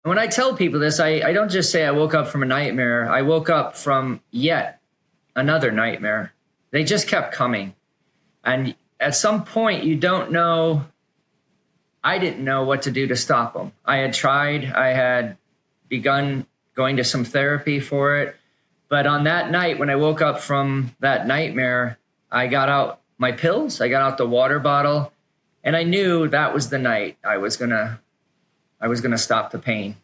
When I tell people this, I don't just say I woke up from a nightmare. I woke up from yet another nightmare. They just kept coming. And at some point, you don't know. I didn't know what to do to stop them. I had tried. I had begun going to some therapy for it. But on that night, when I woke up from that nightmare, I got out my pills. I got out the water bottle. And I knew that was the night I was gonna stop the pain.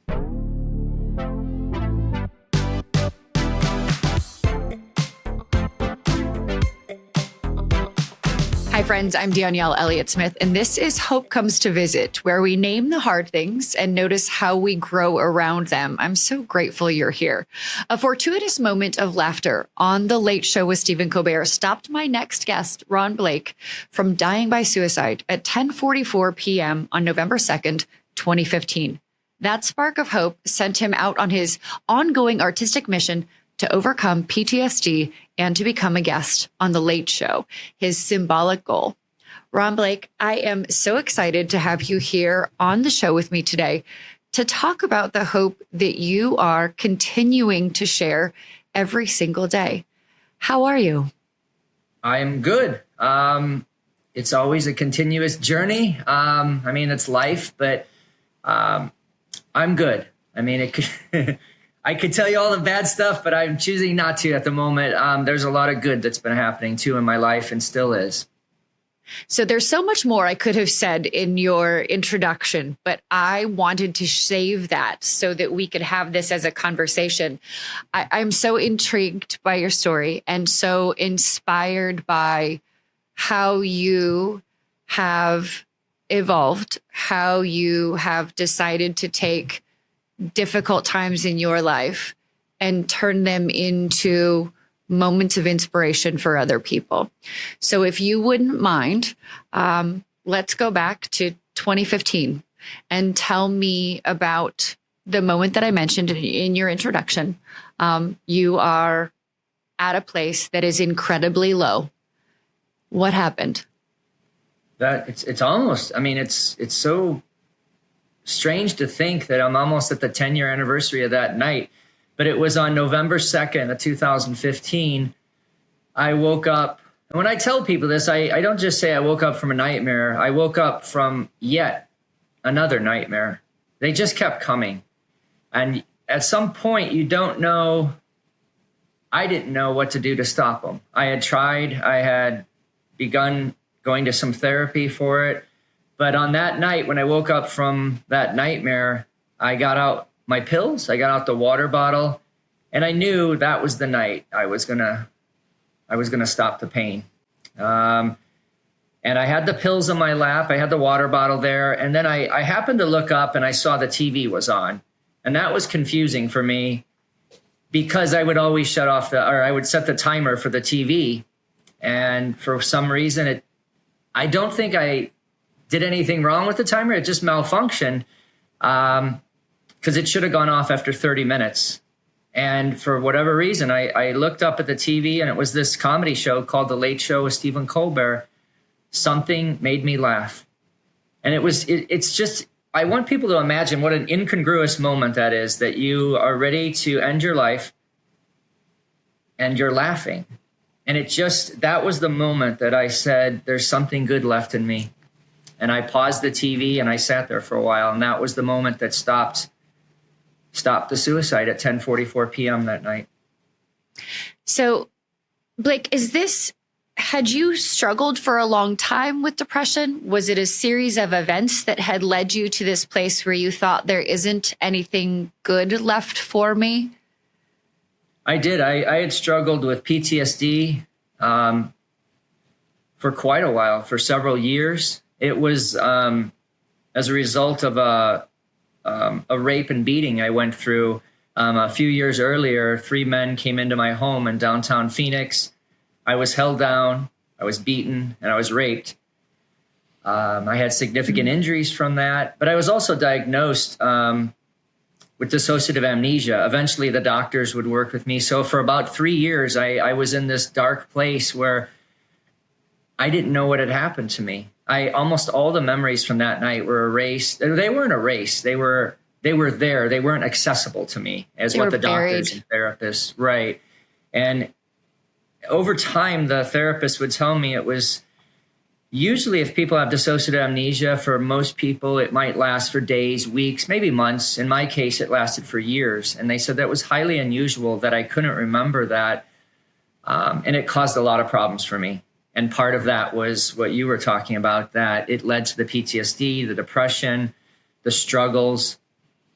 Hi, friends. I'm Danielle Elliott-Smith, and this is Hope Comes to Visit, where we name the hard things and notice how we grow around them. I'm so grateful you're here. A fortuitous moment of laughter on The Late Show with Stephen Colbert stopped my next guest, Ron Blake, from dying by suicide at 10:44 p.m. on November 2nd, 2015. That spark of hope sent him out on his ongoing artistic mission to overcome PTSD and to become a guest on The Late Show, his symbolic goal. Ron Blake, I am so excited to have you here on the show with me today to talk about the hope that you are continuing to share every single day. How are you? I am good. It's always a continuous journey. It's life, but I'm good. It could I could tell you all the bad stuff, but I'm choosing not to at the moment. There's a lot of good that's been happening too in my life and still is. So there's so much more I could have said in your introduction, but I wanted to save that so that we could have this as a conversation. I'm so intrigued by your story and so inspired by how you have evolved, how you have decided to take difficult times in your life and turn them into moments of inspiration for other people. So if you wouldn't mind, let's go back to 2015 and tell me about the moment that I mentioned in your introduction. You are at a place that is incredibly low. What happened? It's almost, it's so strange to think that I'm almost at the 10-year anniversary of that night, but it was on November 2nd of 2015. I woke up, and when I tell people this, I don't just say I woke up from a nightmare. I woke up from yet another nightmare. They just kept coming. And at some point, you don't know. I didn't know what to do to stop them. I had tried. I had begun going to some therapy for it. But on that night, when I woke up from that nightmare, I got out my pills, I got out the water bottle, and I knew that was the night I was gonna stop the pain. And I had the pills in my lap, I had the water bottle there, and then I happened to look up and I saw the TV was on. And that was confusing for me because I would always I would set the timer for the TV. And for some reason, I don't think I did anything wrong with the timer. It just malfunctioned because it should have gone off after 30 minutes. And for whatever reason, I looked up at the TV and it was this comedy show called The Late Show with Stephen Colbert. Something made me laugh. And it's just, I want people to imagine what an incongruous moment that is, that you are ready to end your life and you're laughing. And that was the moment that I said, there's something good left in me. And I paused the TV and I sat there for a while. And that was the moment that stopped the suicide at 10:44 p.m. that night. So, Blake, had you struggled for a long time with depression? Was it a series of events that had led you to this place where you thought there isn't anything good left for me? I did. I had struggled with PTSD for quite a while, for several years. It was as a result of a rape and beating I went through a few years earlier. 3 men came into my home in downtown Phoenix. I was held down, I was beaten, and I was raped. I had significant injuries from that, but I was also diagnosed with dissociative amnesia. Eventually, the doctors would work with me. So for about 3 years, I was in this dark place where I didn't know what had happened to me. Almost all the memories from that night were erased. They weren't erased. They they were there. They weren't accessible to me as what the doctors and therapists, right. And over time, the therapist would tell me it was usually if people have dissociative amnesia, for most people, it might last for days, weeks, maybe months. In my case, it lasted for years. And they said that was highly unusual that I couldn't remember that. And it caused a lot of problems for me. And part of that was what you were talking about, that it led to the PTSD, the depression, the struggles.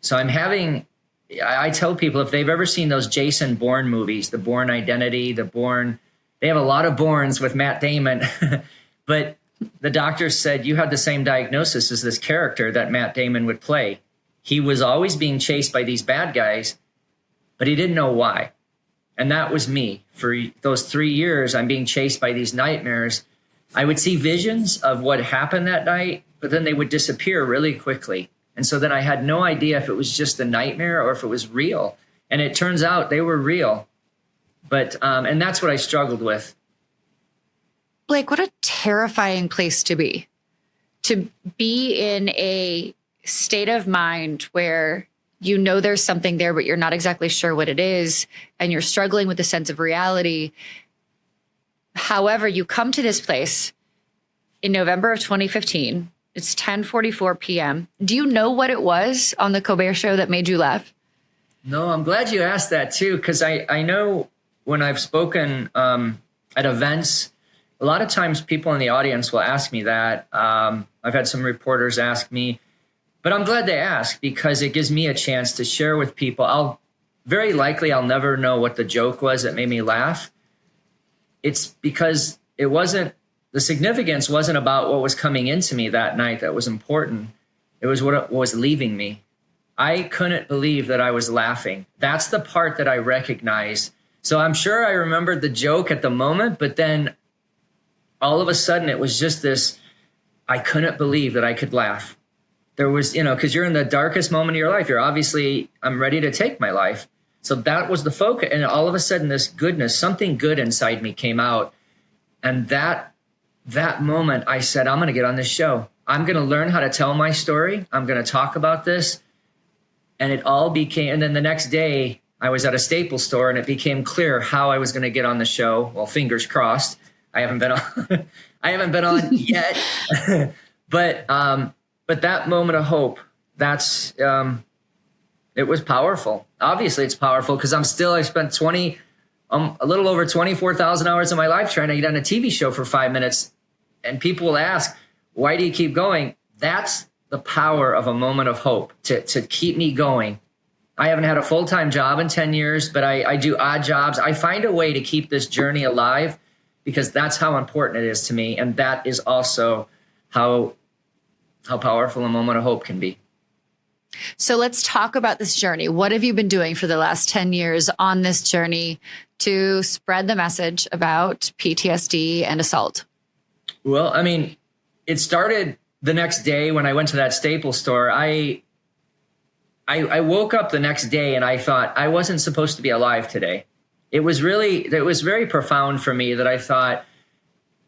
So I tell people, if they've ever seen those Jason Bourne movies, the Bourne Identity, they have a lot of Bournes with Matt Damon, but the doctor said, you had the same diagnosis as this character that Matt Damon would play. He was always being chased by these bad guys, but he didn't know why. And that was me. For those 3 years, I'm being chased by these nightmares. I would see visions of what happened that night, but then they would disappear really quickly. And so then I had no idea if it was just a nightmare or if it was real. And it turns out they were real. But, and that's what I struggled with. Blake, what a terrifying place to be in a state of mind where you know there's something there, but you're not exactly sure what it is, and you're struggling with a sense of reality. However, you come to this place in November of 2015. It's 10:44 p.m. Do you know what it was on the Colbert Show that made you laugh? No, I'm glad you asked that too, because I know when I've spoken at events, a lot of times people in the audience will ask me that. I've had some reporters ask me, but I'm glad they asked because it gives me a chance to share with people. I'll never know what the joke was that made me laugh. It's because the significance wasn't about what was coming into me that night that was important. It was what was leaving me. I couldn't believe that I was laughing. That's the part that I recognized. So I'm sure I remembered the joke at the moment, but then all of a sudden it was just this, I couldn't believe that I could laugh. There was, because you're in the darkest moment of your life. I'm ready to take my life. So that was the focus. And all of a sudden this goodness, something good inside me came out. And that moment I said, I'm going to get on this show. I'm going to learn how to tell my story. I'm going to talk about this. And it all became, and then the next day I was at a Staples store and it became clear how I was going to get on the show. Well, fingers crossed. I haven't been on yet, but that moment of hope, it was powerful. Obviously it's powerful because I spent a little over 24,000 hours of my life trying to get on a TV show for 5 minutes. And people will ask, why do you keep going? That's the power of a moment of hope to keep me going. I haven't had a full-time job in 10 years, but I do odd jobs. I find a way to keep this journey alive because that's how important it is to me. And that is also how powerful a moment of hope can be. So let's talk about this journey. What have you been doing for the last 10 years on this journey to spread the message about PTSD and assault? Well, it started the next day when I went to that Staples store. I woke up the next day and I thought I wasn't supposed to be alive today. It was very profound for me that I thought,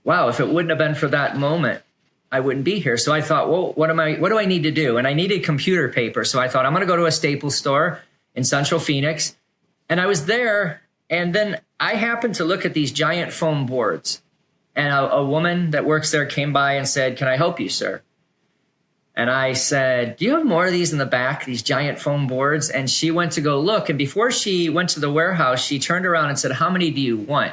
wow, if it wouldn't have been for that moment, I wouldn't be here. So I thought, well, what do I need to do? And I needed computer paper. So I thought I'm going to go to a Staples store in Central Phoenix. And I was there. And then I happened to look at these giant foam boards. And a woman that works there came by and said, "Can I help you, sir?" And I said, "Do you have more of these in the back, these giant foam boards?" And she went to go look. And before she went to the warehouse, she turned around and said, "How many do you want?"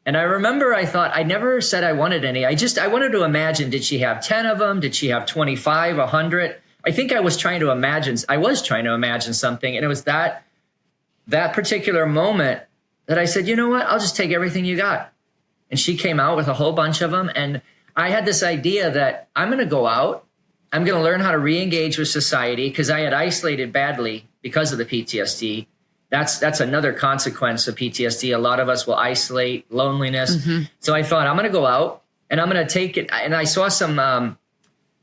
And I remember I thought, I never said I wanted any. I wanted to imagine, did she have 10 of them? Did she have 25, 100? I think I was trying to imagine something. And it was that particular moment that I said, you know what? I'll just take everything you got. And she came out with a whole bunch of them. And I had this idea that I'm going to go out. I'm going to learn how to re-engage with society because I had isolated badly because of the PTSD. That's another consequence of PTSD. A lot of us will isolate, loneliness. Mm-hmm. So I thought I'm going to go out and I'm going to take it. And I saw some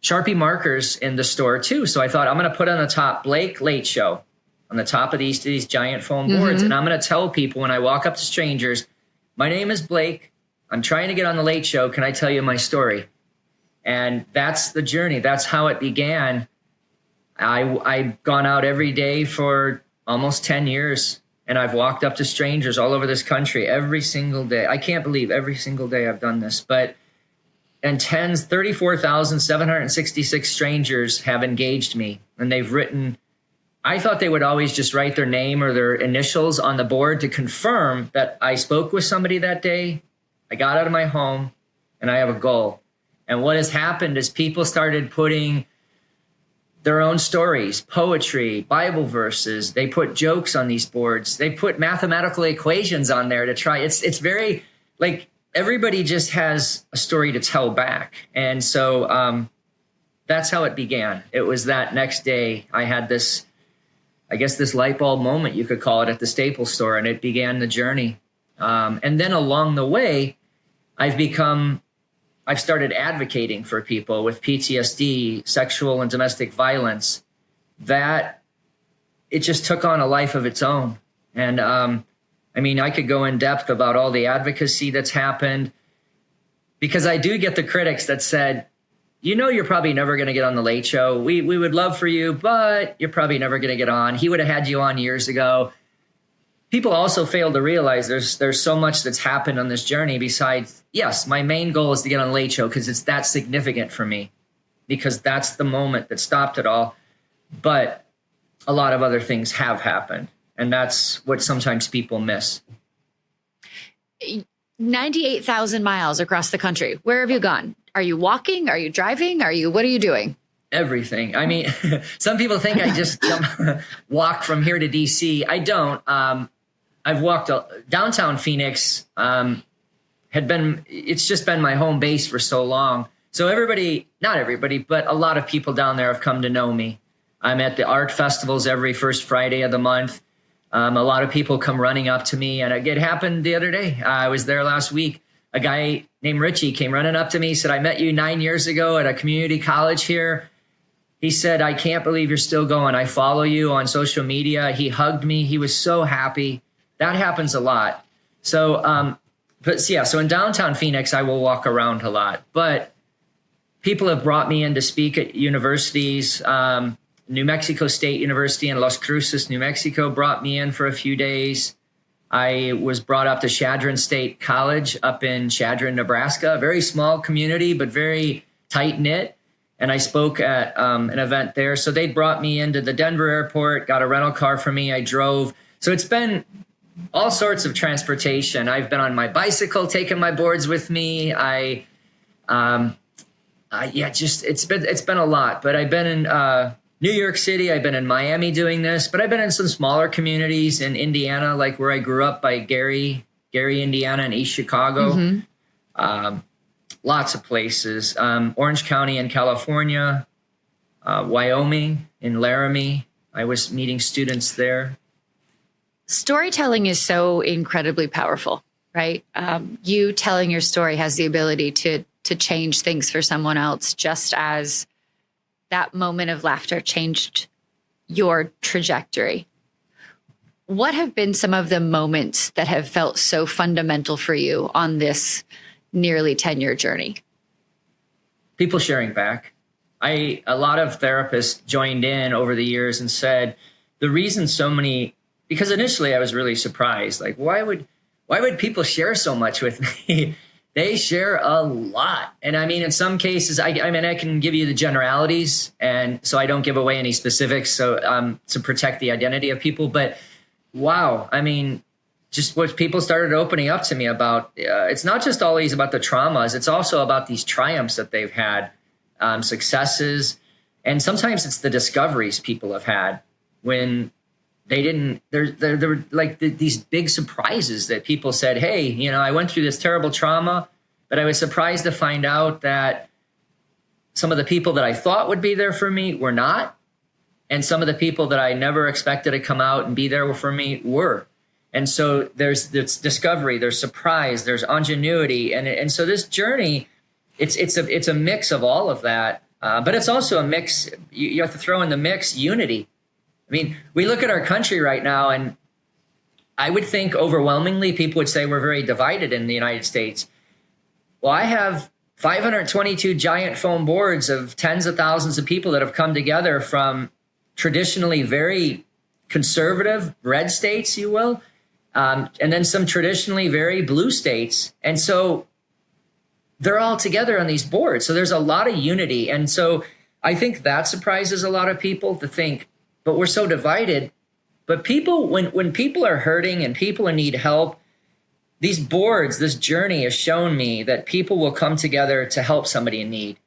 Sharpie markers in the store too. So I thought I'm going to put on the top Blake Late Show on the top of these giant foam boards. Mm-hmm. And I'm going to tell people when I walk up to strangers, my name is Blake. I'm trying to get on the Late Show. Can I tell you my story? And that's the journey. That's how it began. I've gone out every day for almost 10 years, and I've walked up to strangers all over this country every single day. I can't believe every single day I've done this, and 34,766 strangers have engaged me, and they've written. I thought they would always just write their name or their initials on the board to confirm that I spoke with somebody that day. I got out of my home and I have a goal. And what has happened is people started putting their own stories, poetry, Bible verses. They put jokes on these boards. They put mathematical equations on there to try. It's very like everybody just has a story to tell back. And so that's how it began. It was that next day I had this, I guess, this light bulb moment, you could call it, at the Staples store, and it began the journey. And then along the way, I've started advocating for people with PTSD, sexual and domestic violence, that it just took on a life of its own. And I mean, I could go in depth about all the advocacy that's happened, because I do get the critics that said, you're probably never going to get on the Late Show. We would love for you, but you're probably never going to get on. He would have had you on years ago. People also fail to realize there's so much that's happened on this journey besides, yes, my main goal is to get on the Late Show because it's that significant for me, because that's the moment that stopped it all. But a lot of other things have happened, and that's what sometimes people miss. 98,000 miles across the country. Where have you gone? Are you walking? Are you driving? What are you doing? Everything. I mean, some people think I just walk from here to DC. I don't. I've walked downtown Phoenix. It's just been my home base for so long. So not everybody, but a lot of people down there have come to know me. I'm at the art festivals every first Friday of the month. A lot of people come running up to me, and it happened the other day. I was there last week. A guy named Richie came running up to me, said, I met you 9 years ago at a community college here. He said, I can't believe you're still going. I follow you on social media. He hugged me. He was so happy. That happens a lot. So, so in downtown Phoenix, I will walk around a lot. But people have brought me in to speak at universities. New Mexico State University in Las Cruces, New Mexico, brought me in for a few days. I was brought up to Chadron State College up in Chadron, Nebraska, a very small community, but very tight-knit. And I spoke at an event there. So they brought me into the Denver airport, got a rental car for me. I drove. So it's been all sorts of transportation. I've been on my bicycle, taking my boards with me. It's been a lot. But I've been in New York City. I've been in Miami doing this, but I've been in some smaller communities in Indiana, like where I grew up by Gary, Indiana, and East Chicago. Mm-hmm. Lots of places. Orange County in California, Wyoming, in Laramie. I was meeting students there. Storytelling is so incredibly powerful, right? You telling your story has the ability to change things for someone else, just as that moment of laughter changed your trajectory. What have been some of the moments that have felt so fundamental for you on this nearly 10-year journey? People sharing back. A lot of therapists joined in over the years and said the reason because initially I was really surprised, like why would people share so much with me? They share a lot. And I mean, in some cases, I can give you the generalities, and so I don't give away any specifics, so to protect the identity of people. But wow, I mean, just what people started opening up to me about, it's not just always about the traumas, it's also about these triumphs that they've had, successes. And sometimes it's the discoveries people have had when they didn't, there were like these big surprises that people said, hey, I went through this terrible trauma, but I was surprised to find out that some of the people that I thought would be there for me were not. And some of the people that I never expected to come out and be there for me were. And so there's this discovery, there's surprise, there's ingenuity. And so this journey, it's a mix of all of that. But it's also a mix. You have to throw in the mix unity. I mean, we look at our country right now, and I would think overwhelmingly people would say we're very divided in the United States. Well, I have 522 giant foam boards of tens of thousands of people that have come together from traditionally very conservative red states, you will, and then some traditionally very blue states. And so they're all together on these boards. So there's a lot of unity. And so I think that surprises a lot of people to think, but we're so divided. But people, when people are hurting and people need help, these boards, this journey has shown me that people will come together to help somebody in need.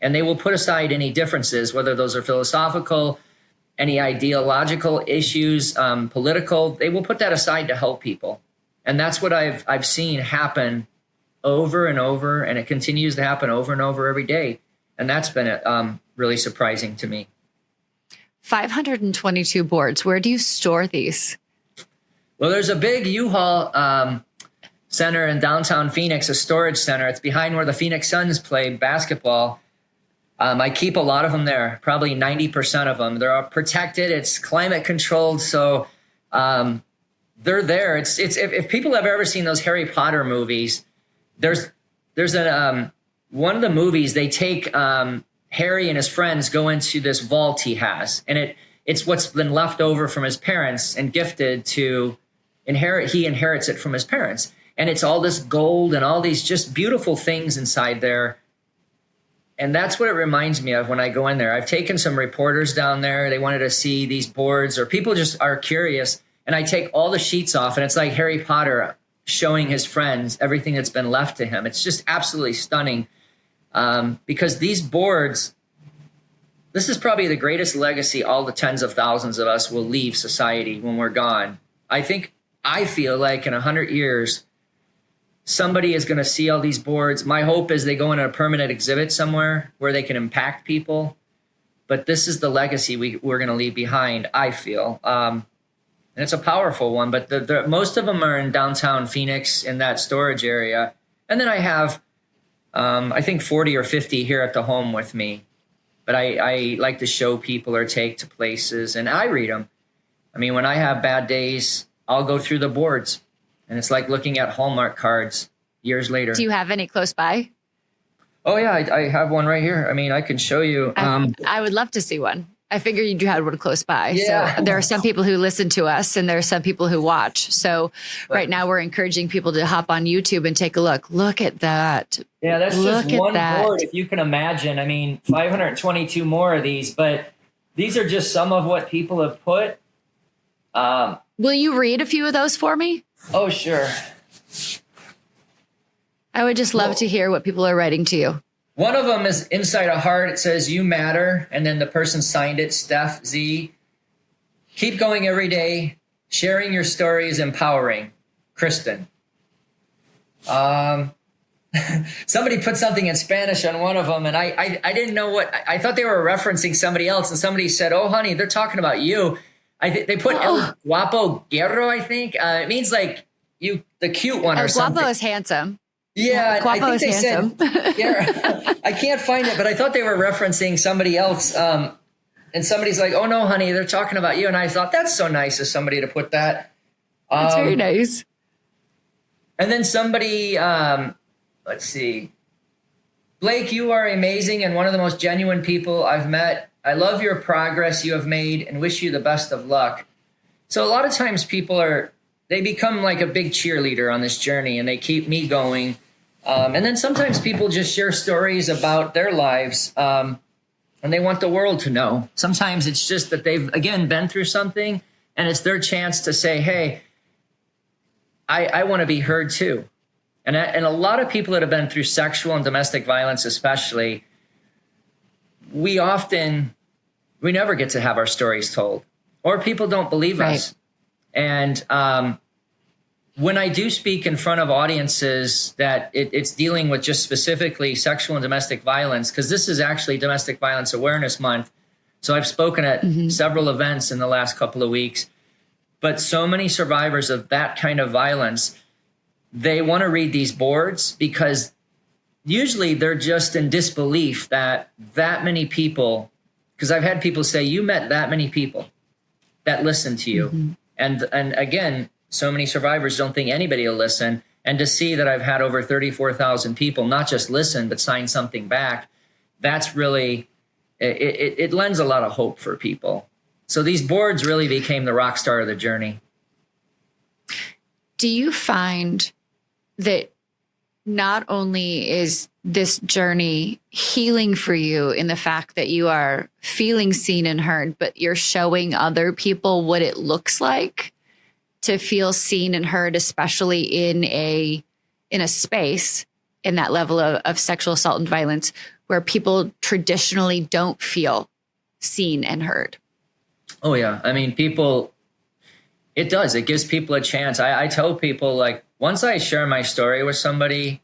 And they will put aside any differences, whether those are philosophical, any ideological issues, political. They will put that aside to help people. And that's what I've seen happen over and over, and it continues to happen over and over every day. And that's been really surprising to me. 522 boards. Where do you store these? Well, there's a big U-Haul center in downtown Phoenix, a storage center. It's behind where the Phoenix Suns play basketball. I keep a lot of them there, probably 90% of them. They're all protected. It's climate controlled. So they're there. It's if people have ever seen those Harry Potter movies, there's one of the movies, they take Harry and his friends go into this vault he has, and it's what's been left over from his parents and gifted to inherit. He inherits it from his parents. And it's all this gold and all these just beautiful things inside there. And that's what it reminds me of when I go in there. I've taken some reporters down there. They wanted to see these boards, or people just are curious. And I take all the sheets off, and it's like Harry Potter showing his friends everything that's been left to him. It's just absolutely stunning, because these boards, this is probably the greatest legacy all the tens of thousands of us will leave society when we're gone. I feel like in 100 years, somebody is going to see all these boards. My hope is they go in a permanent exhibit somewhere where they can impact people. But this is the legacy we're going to leave behind, I feel. And it's a powerful one. But most of them are in downtown Phoenix in that storage area. And then I have, I think, 40 or 50 here at the home with me. But I like to show people or take to places. And I read them. I mean, when I have bad days, I'll go through the boards. And it's like looking at Hallmark cards years later. Do you have any close by? Oh, yeah, I have one right here. I mean, I can show you. I would love to see one. I figured you had one close by. Yeah. So there are some people who listen to us, and there are some people who watch. So right now we're encouraging people to hop on YouTube and take a look. Look at that. Yeah, that's just one board, if you can imagine. I mean, 522 more of these, but these are just some of what people have put. Will you read a few of those for me? Oh, sure. I would just love to hear what people are writing to you. One of them is inside a heart. It says, "You matter." And then the person signed it, Steph Z. "Keep going every day. Sharing your story is empowering. Kristen." Somebody put something in Spanish on one of them, and I didn't know what. I thought they were referencing somebody else, and somebody said, "Oh, honey, they're talking about you." They put El Guapo Guerrero, I think. It means like you, the cute one, or something. Guapo is handsome. Yeah, Guapo I is think they handsome. said. Yeah, I can't find it, but I thought they were referencing somebody else. And somebody's like, "Oh no, honey, they're talking about you." And I thought that's so nice of somebody to put that. That's very nice. And then somebody, let's see, "Blake, you are amazing and one of the most genuine people I've met. I love your progress you have made and wish you the best of luck." So a lot of times they become like a big cheerleader on this journey, and they keep me going. And then sometimes people just share stories about their lives, and they want the world to know. Sometimes it's just that they've, again, been through something, and it's their chance to say, "Hey, I want to be heard too." And a lot of people that have been through sexual and domestic violence, especially, we never get to have our stories told, or people don't believe us. And when I do speak in front of audiences that it's dealing with just specifically sexual and domestic violence, because this is actually Domestic Violence Awareness Month. So I've spoken at several events in the last couple of weeks, but so many survivors of that kind of violence, they want to read these boards because usually they're just in disbelief that many people, because I've had people say, "You met that many people that listened to you." Mm-hmm. And again, so many survivors don't think anybody will listen. And to see that I've had over 34,000 people not just listen, but sign something back, that's really, it lends a lot of hope for people. So these boards really became the rock star of the journey. Do you find that not only is this journey healing for you in the fact that you are feeling seen and heard, but you're showing other people what it looks like to feel seen and heard, especially in a space in that level of sexual assault and violence where people traditionally don't feel seen and heard? Oh yeah. I mean, it does. It gives people a chance. I tell people, like, once I share my story with somebody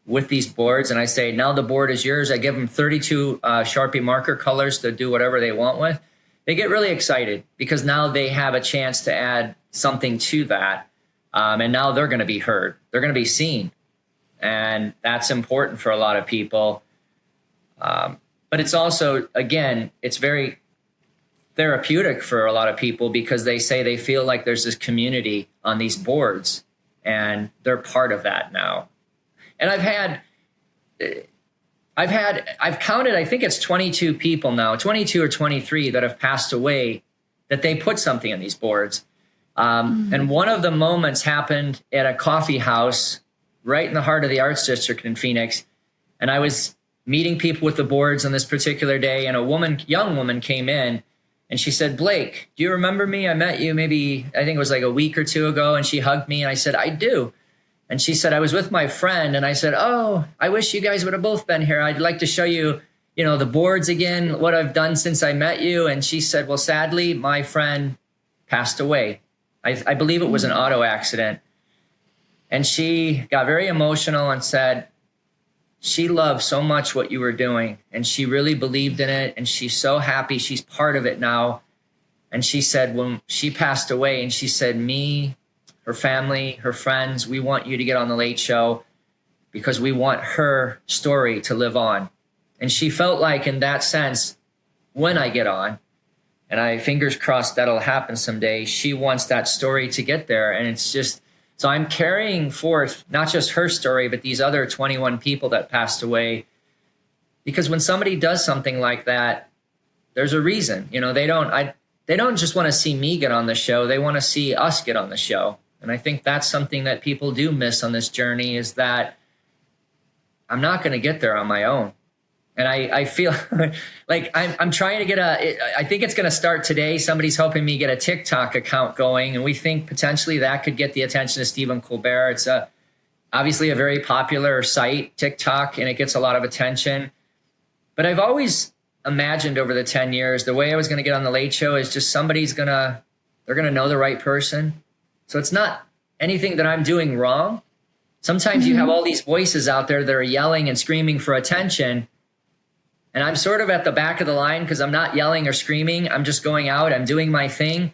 with these boards and I say, now the board is yours, I give them 32 Sharpie marker colors to do whatever they want with. They get really excited because now they have a chance to add something to that. And now they're going to be heard. They're going to be seen. And that's important for a lot of people. But it's also, again, it's very therapeutic for a lot of people because they say they feel like there's this community on these boards and they're part of that now. And I've counted, I think it's 22 people now, 22 or 23 that have passed away that they put something on these boards. And one of the moments happened at a coffee house right in the heart of the Arts District in Phoenix. And I was meeting people with the boards on this particular day, and a young woman came in and she said, Blake, do you remember me? I met you maybe, I think it was like a week or two ago. And she hugged me and I said, I do. And she said, I was with my friend. And I said, oh, I wish you guys would have both been here. I'd like to show you, the boards again, what I've done since I met you. And she said, well, sadly, my friend passed away. I believe it was an auto accident. And she got very emotional and said, she loved so much what you were doing and she really believed in it. And she's so happy she's part of it now. And she said, when she passed away, and she said, me, her family, her friends, we want you to get on the Late Show because we want her story to live on. And she felt like, in that sense, when I get on, and I fingers crossed that'll happen someday, she wants that story to get there. And it's just, so I'm carrying forth not just her story, but these other 21 people that passed away. Because when somebody does something like that, there's a reason. They don't just want to see me get on the show. They want to see us get on the show. And I think that's something that people do miss on this journey, is that I'm not going to get there on my own. And I feel like I'm trying to I think it's going to start today. Somebody's helping me get a TikTok account going. And we think potentially that could get the attention of Stephen Colbert. It's obviously a very popular site, TikTok, and it gets a lot of attention. But I've always imagined over the 10 years, the way I was going to get on the Late Show is just they're going to know the right person. So it's not anything that I'm doing wrong. Sometimes you have all these voices out there that are yelling and screaming for attention. And I'm sort of at the back of the line because I'm not yelling or screaming. I'm just going out. I'm doing my thing.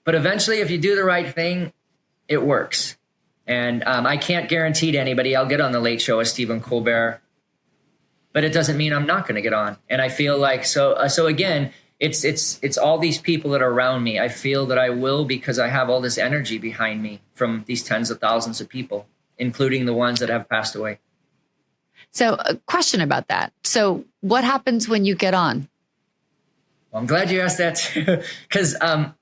But eventually, if you do the right thing, it works. And I can't guarantee to anybody I'll get on the Late Show with Stephen Colbert. But it doesn't mean I'm not going to get on. And I feel like, so again, it's all these people that are around me. I feel that I will because I have all this energy behind me from these tens of thousands of people, including the ones that have passed away. So a question about that. So what happens when you get on? Well, I'm glad you asked that too, because a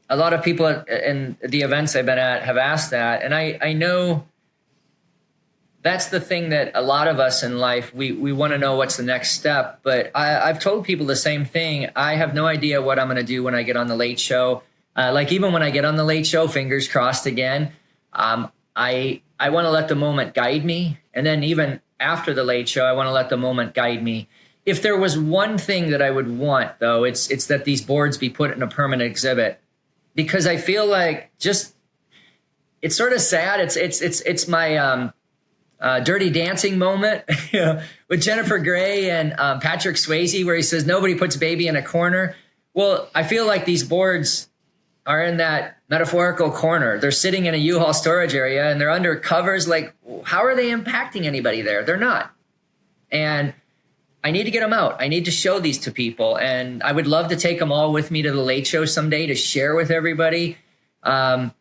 lot of people in the events I've been at have asked that. And I know that's the thing that a lot of us in life, we want to know what's the next step. But I've told people the same thing. I have no idea what I'm going to do when I get on the Late Show. Like even when I get on the Late Show, fingers crossed again, I want to let the moment guide me. And then even after the Late Show, I want to let the moment guide me. If there was one thing that I would want, though, it's that these boards be put in a permanent exhibit, because I feel like it's sort of sad. It's my Dirty Dancing moment with Jennifer Grey and Patrick Swayze, where he says, nobody puts baby in a corner. Well, I feel like these boards are in that metaphorical corner. They're sitting in a U-Haul storage area and they're under covers. Like, how are they impacting anybody there? They're not. And I need to get them out. I need to show these to people. And I would love to take them all with me to the Late Show someday to share with everybody. But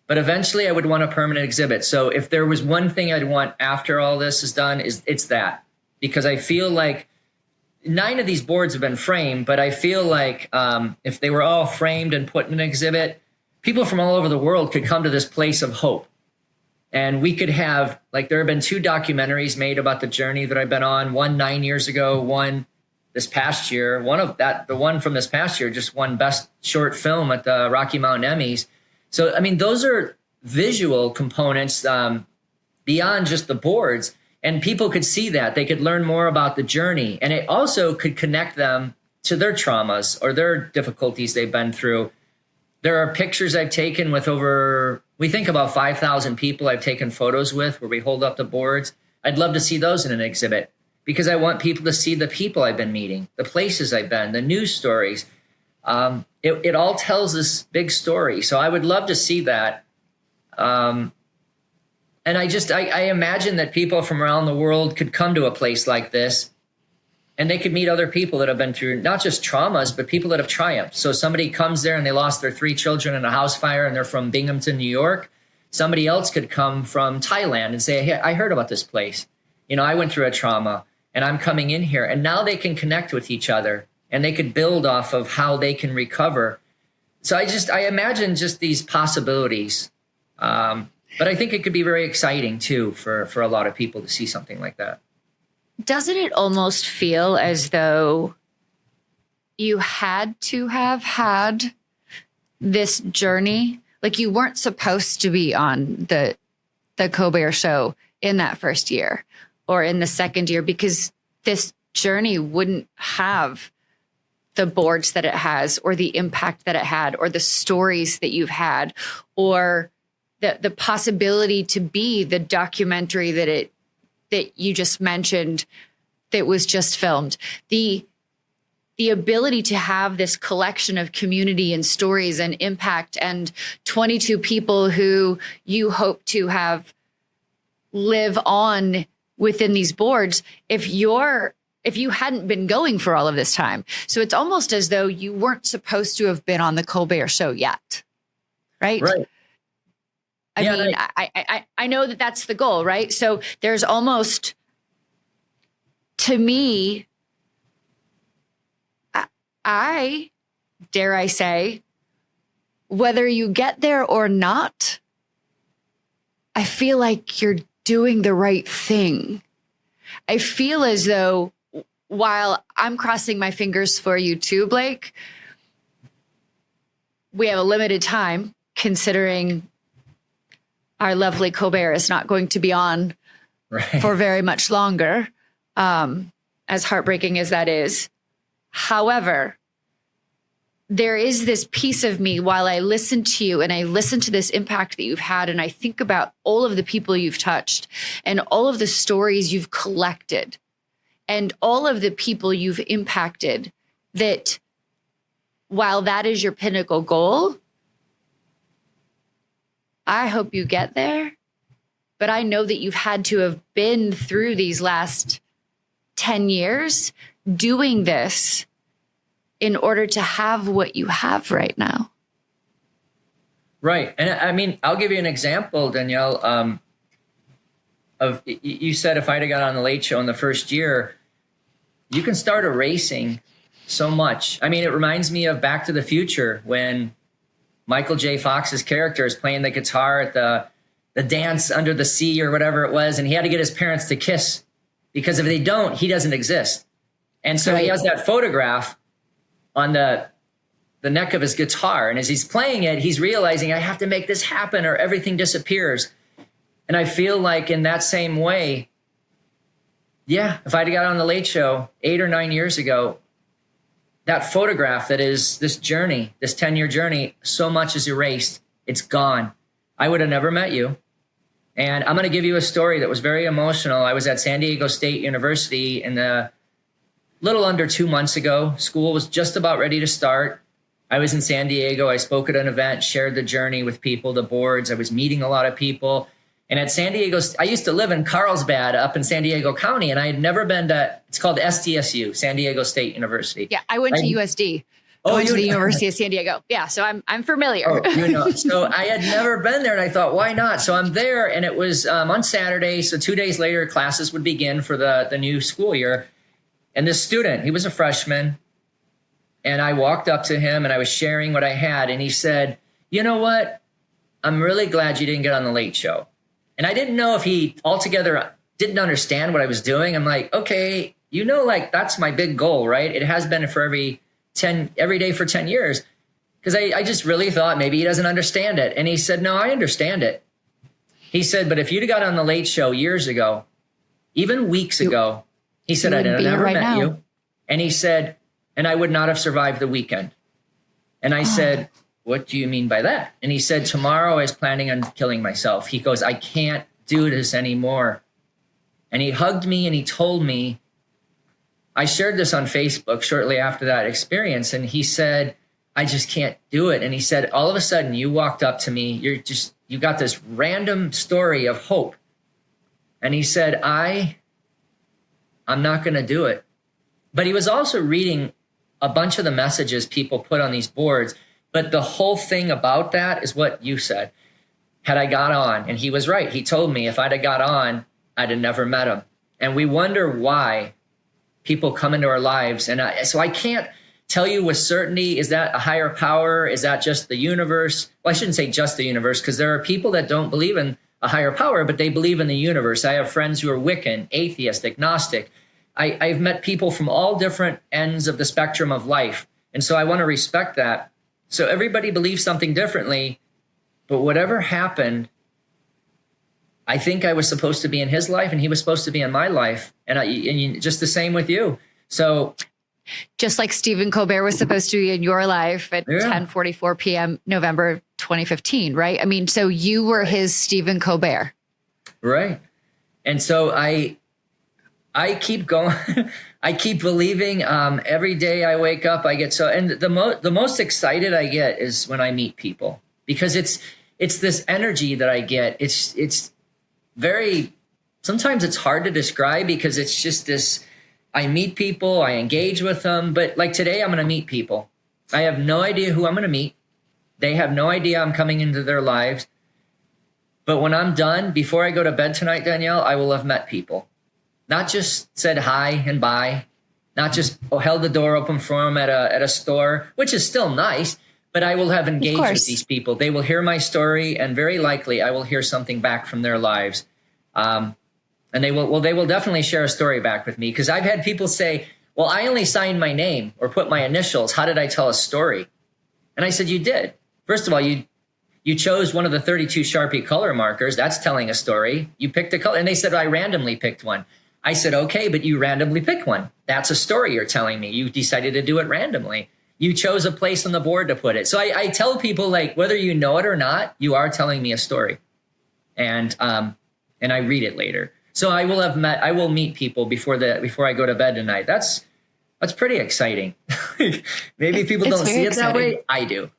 eventually I would want a permanent exhibit. So if there was one thing I'd want after all this is done, it's that. Because I feel like 9 of these boards have been framed, but I feel like if they were all framed and put in an exhibit, people from all over the world could come to this place of hope. And we could have, like, there have been 2 documentaries made about the journey that I've been on, one 9 years ago, one this past year. The one from this past year just won Best Short Film at the Rocky Mountain Emmys. So, I mean, those are visual components beyond just the boards. And people could see that. They could learn more about the journey. And it also could connect them to their traumas or their difficulties they've been through. There are pictures I've taken with we think about 5,000 people I've taken photos with where we hold up the boards. I'd love to see those in an exhibit because I want people to see the people I've been meeting, the places I've been, the news stories. It all tells this big story. So I would love to see that. And I imagine that people from around the world could come to a place like this and they could meet other people that have been through not just traumas, but people that have triumphed. So somebody comes there and they lost their 3 children in a house fire and they're from Binghamton, New York. Somebody else could come from Thailand and say, hey, I heard about this place. You know, I went through a trauma and I'm coming in here. And now they can connect with each other and they could build off of how they can recover. So I imagine just these possibilities. But I think it could be very exciting, too, for a lot of people to see something like that. Doesn't it almost feel as though you had to have had this journey? Like you weren't supposed to be on the Colbert Show in that first year or in the second year because this journey wouldn't have the boards that it has or the impact that it had or the stories that you've had or the possibility to be the documentary that you just mentioned that was just filmed. The ability to have this collection of community and stories and impact and 22 people who you hope to have live on within these boards if you hadn't been going for all of this time. So it's almost as though you weren't supposed to have been on the Colbert Show yet. Right? Right. I know that that's the goal, right? So there's almost, to me, I dare I say, whether you get there or not, I feel like you're doing the right thing. I feel as though while I'm crossing my fingers for you too, Blake, we have a limited time considering our lovely Colbert is not going to be on for very much longer, as heartbreaking as that is. However, there is this piece of me while I listen to you and I listen to this impact that you've had and I think about all of the people you've touched and all of the stories you've collected and all of the people you've impacted, that while that is your pinnacle goal, I hope you get there, but I know that you've had to have been through these last 10 years doing this in order to have what you have right now. Right. And I mean, I'll give you an example, Danielle, you said if I'd have got on the Late Show in the first year, you can start erasing so much. I mean, it reminds me of Back to the Future when Michael J. Fox's character is playing the guitar at the dance under the sea or whatever it was, and he had to get his parents to kiss because if they don't, he doesn't exist. And so he has that photograph on the neck of his guitar, and as he's playing it, he's realizing I have to make this happen or everything disappears. And I feel like in that same way, yeah, if I'd got on the Late Show 8 or 9 years ago, that photograph that is this journey, this 10-year journey, so much is erased. It's gone. I would have never met you. And I'm going to give you a story that was very emotional. I was at San Diego State University in the little under 2 months ago. School was just about ready to start. I was in San Diego. I spoke at an event, shared the journey with people, the boards. I was meeting a lot of people. And at San Diego, I used to live in Carlsbad up in San Diego County, and I had never been to, it's called SDSU, San Diego State University. Yeah, I went to USD. I went to the University of San Diego. Yeah, so I'm familiar. Oh, so I had never been there, and I thought, why not? So I'm there, and it was on Saturday, so 2 days later, classes would begin for the new school year. And this student, he was a freshman, and I walked up to him and I was sharing what I had. And he said, you know what? I'm really glad you didn't get on the Late Show. And I didn't know if he altogether didn't understand what I was doing. I'm like, okay, like that's my big goal, right? It has been for every day for 10 years. Because I just really thought maybe he doesn't understand it. And he said, no, I understand it. He said, but if you'd got on the Late Show years ago, even weeks ago, he said, I'd never met you. And he said, and I would not have survived the weekend. And I said, what do you mean by that? And he said, tomorrow I was planning on killing myself. He goes, I can't do this anymore. And he hugged me and he told me, I shared this on Facebook shortly after that experience. And he said, I just can't do it. And he said, all of a sudden you walked up to me. You got this random story of hope. And he said, I'm not going to do it. But he was also reading a bunch of the messages people put on these boards. But the whole thing about that is what you said. Had I got on, and he was right. He told me if I'd have got on, I'd have never met him. And we wonder why people come into our lives. And so I can't tell you with certainty, is that a higher power? Is that just the universe? Well, I shouldn't say just the universe, because there are people that don't believe in a higher power, but they believe in the universe. I have friends who are Wiccan, atheist, agnostic. I've met people from all different ends of the spectrum of life. And so I want to respect that. So everybody believes something differently, but whatever happened, I think I was supposed to be in his life and he was supposed to be in my life. And just the same with you. So just like Stephen Colbert was supposed to be in your life at 10:44 p.m. November 2015, right? I mean, so you were his Stephen Colbert. Right. And so I keep going. I keep believing. Every day I wake up, I get and the most excited I get is when I meet people, because it's this energy that I get. It's very, sometimes it's hard to describe because it's just this, I meet people, I engage with them, but like today I'm going to meet people. I have no idea who I'm going to meet. They have no idea I'm coming into their lives. But when I'm done, before I go to bed tonight, Danielle, I will have met people. Not just said hi and bye, not just held the door open for them at a store, which is still nice, but I will have engaged with these people. They will hear my story, and very likely I will hear something back from their lives. And they will definitely share a story back with me, because I've had people say, well, I only signed my name or put my initials. How did I tell a story? And I said, you did. First of all, you chose one of the 32 Sharpie color markers. That's telling a story. You picked a color. And they said, I randomly picked one. I said, okay, but you randomly picked one. That's a story you're telling me. You decided to do it randomly. You chose a place on the board to put it. So I tell people, like, whether you know it or not, you are telling me a story. And I read it later. So I will meet people before I go to bed tonight. That's pretty exciting. Maybe people don't see it that way. I do.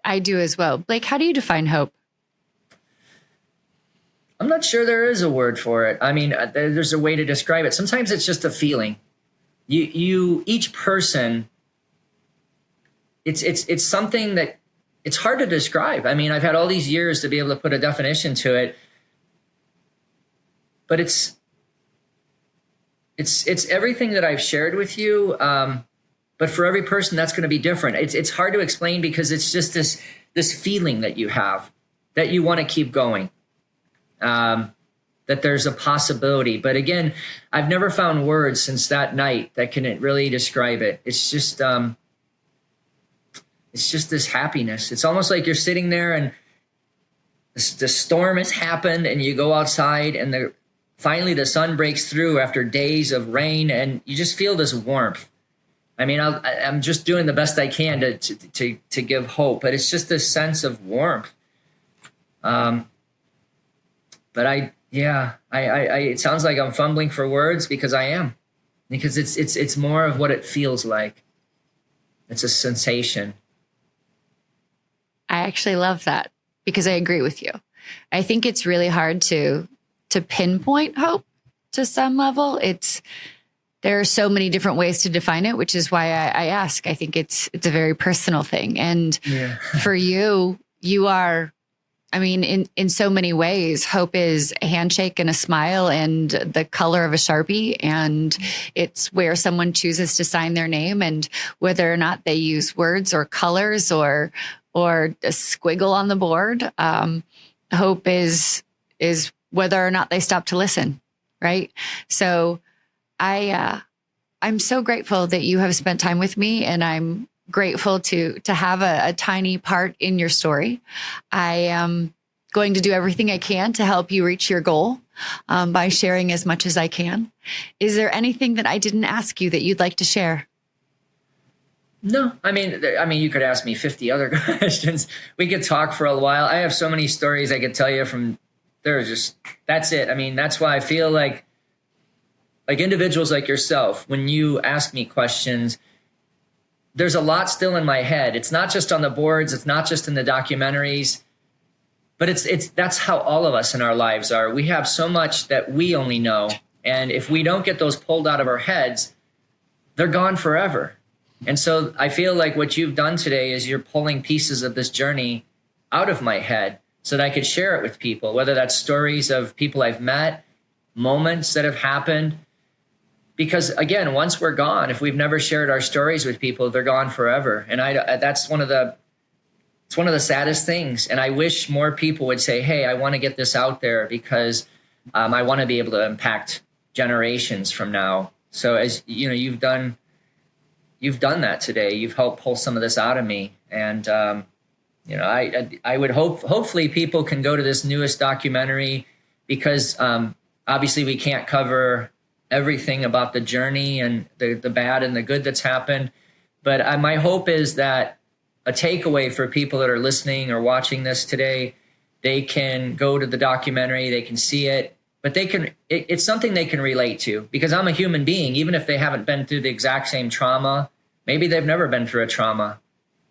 I do as well. Blake, how do you define hope? I'm not sure there is a word for it. I mean, there's a way to describe it. Sometimes it's just a feeling. Each person, it's something that it's hard to describe. I mean, I've had all these years to be able to put a definition to it, but it's everything that I've shared with you. But for every person, that's going to be different. It's hard to explain, because it's just this feeling that you have, that you want to keep going. That there's a possibility. But again, I've never found words since that night that can really describe it. It's just this happiness. It's almost like you're sitting there and the storm has happened, and you go outside, and finally the sun breaks through after days of rain, and you just feel this warmth. I mean, I'm just doing the best I can to give hope, but it's just this sense of warmth. But it sounds like I'm fumbling for words, because I am, because it's more of what it feels like. It's a sensation. I actually love that, because I agree with you. I think it's really hard to pinpoint hope to some level. There are so many different ways to define it, which is why I ask. I think it's a very personal thing. And for you are I mean, in so many ways, hope is a handshake and a smile and the color of a Sharpie. And it's where someone chooses to sign their name, and whether or not they use words or colors or a squiggle on the board. Hope is whether or not they stop to listen. Right. So I'm so grateful that you have spent time with me, and I'm grateful to have a tiny part in your story. I am going to do everything I can to help you reach your goal by sharing as much as I can. Is there anything that I didn't ask you that you'd like to share? No, I mean, you could ask me 50 other questions. We could talk for a while. I have so many stories I could tell you from there. That's it. I mean, that's why I feel like individuals like yourself, when you ask me questions, there's a lot still in my head. It's not just on the boards. It's not just in the documentaries, but that's how all of us in our lives are. We have so much that we only know. And if we don't get those pulled out of our heads, they're gone forever. And so I feel like what you've done today is you're pulling pieces of this journey out of my head so that I could share it with people, whether that's stories of people I've met, moments that have happened. Because again, once we're gone, if we've never shared our stories with people, they're gone forever. And that's one of the saddest things. And I wish more people would say, hey, I want to get this out there because I want to be able to impact generations from now. So as you know, you've done that today. You've helped pull some of this out of me. And, I would hopefully people can go to this newest documentary because obviously we can't cover everything about the journey and the bad and the good that's happened. But my hope is that a takeaway for people that are listening or watching this today, they can go to the documentary, they can see it, but it's something they can relate to, because I'm a human being. Even if they haven't been through the exact same trauma, maybe they've never been through a trauma,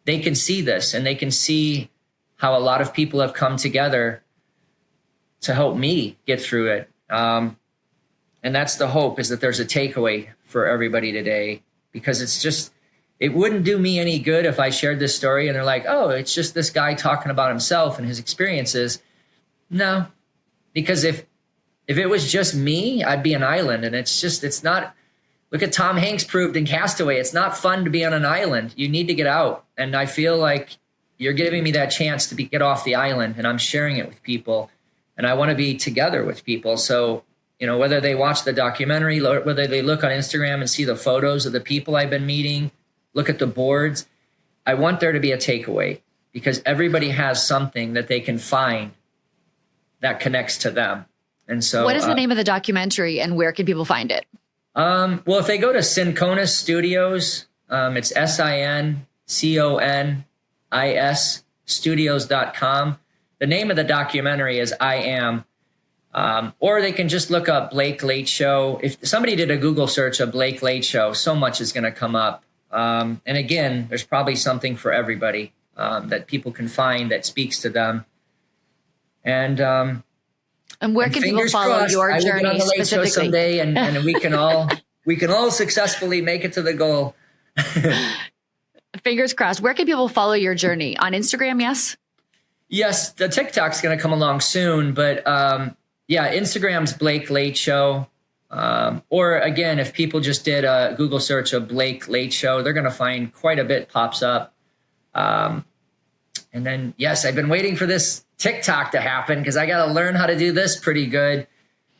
they can see this and they can see how a lot of people have come together to help me get through it. And that's the hope, is that there's a takeaway for everybody today, because it wouldn't do me any good if I shared this story and they're like, oh, it's just this guy talking about himself and his experiences. No, because if it was just me, I'd be an island. And it's not, look at Tom Hanks proved in Castaway. It's not fun to be on an island. You need to get out. And I feel like you're giving me that chance to get off the island, and I'm sharing it with people, and I want to be together with people. So, whether they watch the documentary, whether they look on Instagram and see the photos of the people I've been meeting, look at the boards, I want there to be a takeaway, because everybody has something that they can find that connects to them. And so, what is the name of the documentary, and where can people find it? Well, if they go to Synconis Studios, it's SINCONIS studios.com. The name of the documentary is I Am. Or they can just look up Blake Late Show. If somebody did a Google search of Blake Late Show, so much is going to come up. And again, there's probably something for everybody that people can find that speaks to them. And where can people follow your journey on the Late Show someday, and we can all successfully make it to the goal. Fingers crossed. Where can people follow your journey? On Instagram? Yes. Yes, the TikTok's going to come along soon, but Instagram's Blake Late Show. Or again, if people just did a Google search of Blake Late Show, they're going to find quite a bit pops up. And then, yes, I've been waiting for this TikTok to happen, because I got to learn how to do this pretty good.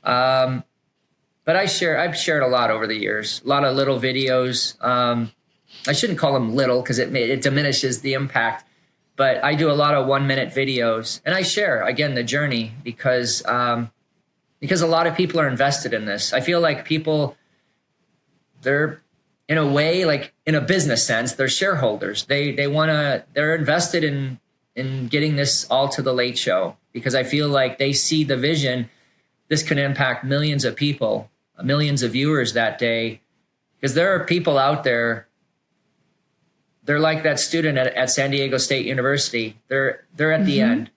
But I've shared a lot over the years, a lot of little videos. I shouldn't call them little, because it diminishes the impact. But I do a lot of 1-minute videos, and I share, again, the journey, because a lot of people are invested in this. I feel like people, they're in a way, like in a business sense, they're shareholders. They're invested in getting this all to the Late Show, because I feel like they see the vision. This can impact millions of people, millions of viewers that day, because there are people out there. They're like that student at San Diego State University. They're at the end.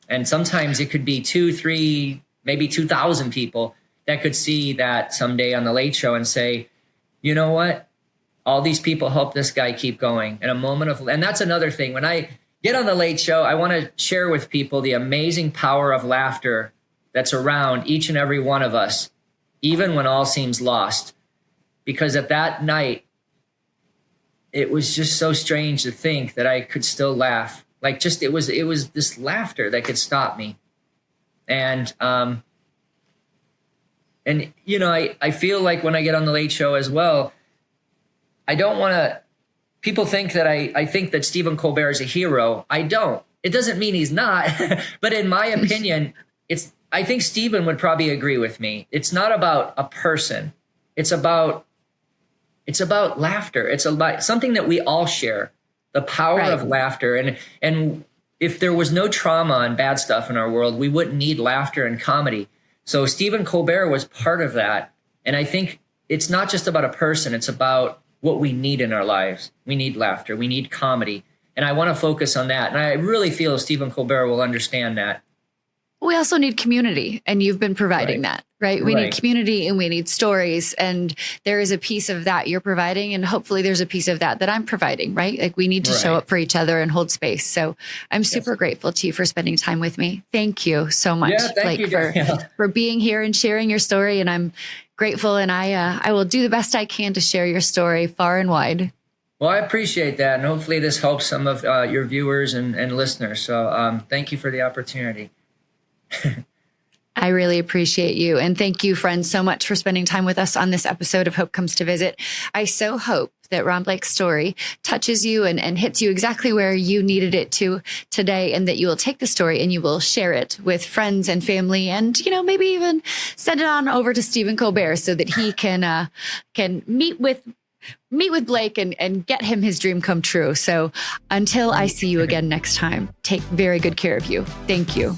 And sometimes it could be 2, 3, maybe 2,000 people that could see that someday on the Late Show and say, you know what? All these people help this guy keep going. In a moment of, and that's another thing. When I get on the Late Show, I want to share with people the amazing power of laughter that's around each and every one of us, even when all seems lost. Because at that night, it was just so strange to think that I could still laugh. Like, just, it was this laughter that could stop me. And you know, I feel like when I get on the Late Show as well, I don't want to, people think that I think that Stephen Colbert is a hero. I don't. It doesn't mean he's not, but in my opinion, I think Stephen would probably agree with me. It's not about a person. It's about laughter. It's about something that we all share, the power of laughter. And if there was no trauma and bad stuff in our world, we wouldn't need laughter and comedy. So Stephen Colbert was part of that. And I think it's not just about a person. It's about what we need in our lives. We need laughter. We need comedy. And I want to focus on that. And I really feel Stephen Colbert will understand that. We also need community, and you've been providing that, right? We need community and we need stories, and there is a piece of that you're providing, and hopefully there's a piece of that I'm providing, right? Like, we need to show up for each other and hold space. So I'm super grateful to you for spending time with me. Thank you so much, Blake, for being here and sharing your story. And I'm grateful, and I will do the best I can to share your story far and wide. Well, I appreciate that, and hopefully this helps some of your viewers and listeners. So thank you for the opportunity. I really appreciate you. And thank you, friends, so much for spending time with us on this episode of Hope Comes to Visit. I so hope that Ron Blake's story touches you and hits you exactly where you needed it to today, and that you will take the story and you will share it with friends and family, and, you know, maybe even send it on over to Stephen Colbert so that he can meet with Blake and get him his dream come true. So until I see you again next time, take very good care of you. Thank you.